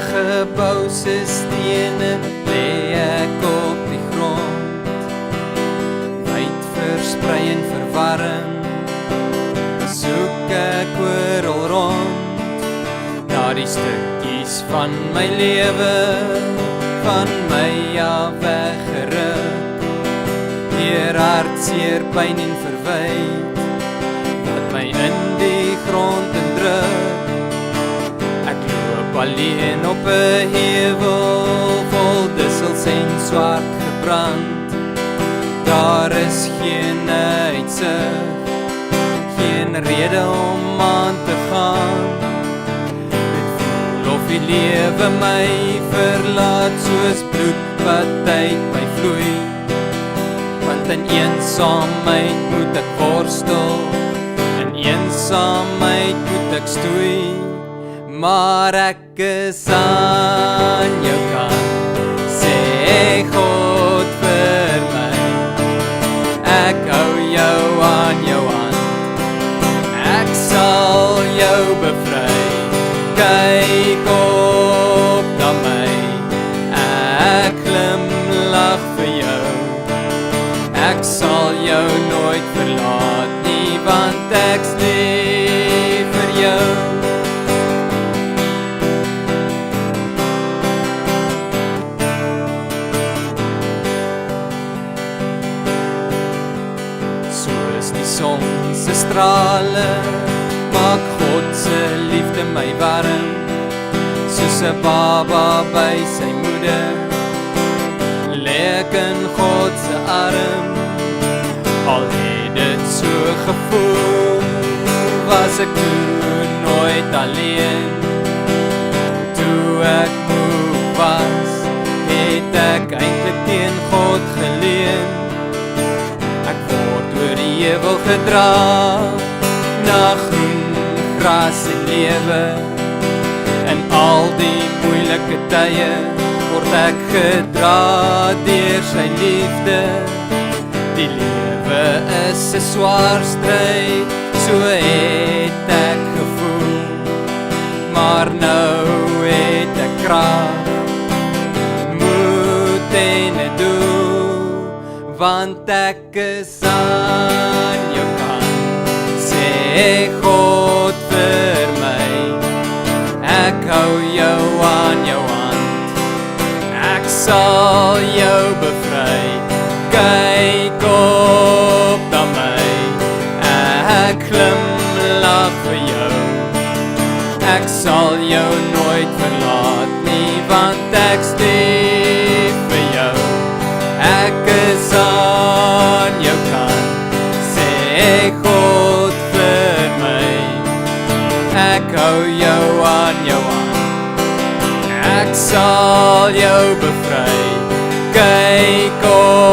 gebou se stene lê ek op die grond, wyd versprei en verwarring, soek ek oral rond, na die stukkies van my lewe, van my af weggeruk, deur hartseer, pyn en verwyd, wat my in die grond indruk. Ek loop alleen op 'n heuwel, vol dussels en swart gebrand, daar is geen uitsig, geen rede om aan te gaan. Dit voel of die lewe my verlaat, soos bloed wat uit my vloei, want in eensaamheid moet ek worstel, in eensaamheid moet ek stoei, maar ek is aan jou kant, sê God vir my, ek hou jou aan jou hand, ek sal jou bevry, kyk op na my, ek glimlag vir jou, ek sal jou nooit verlaat nie, want ek's lief vir jou. Soos die son se strale, maak God se liefde my warm, soos 'n baba by sy moeder, lê ek in God se arm, al het dit so gevoel, was ek toe nooit alleen, toe ek moeg was, het ek eintlik teen God geleun, ek word oor die heuwel gedra, na groen gras en lewe, in al die moeilike tye, word ek gedra deur sy liefde. Die lewe is 'n swaar stryd, so het ek gevoel, maar nou het ek krag, moed en 'n doel, want ek is aan jou kant, sê God vir my, ek hou jou aan jou hand, ek sal jou bevry, kyk op na my, ek glimlag vir jou, ek sal jou nooit verlaat nie, want ek's lief vir jou, ek is aan jou kant, sê God vir my, ek hou jou aan jou hand, ek sal jou bevry, kyk op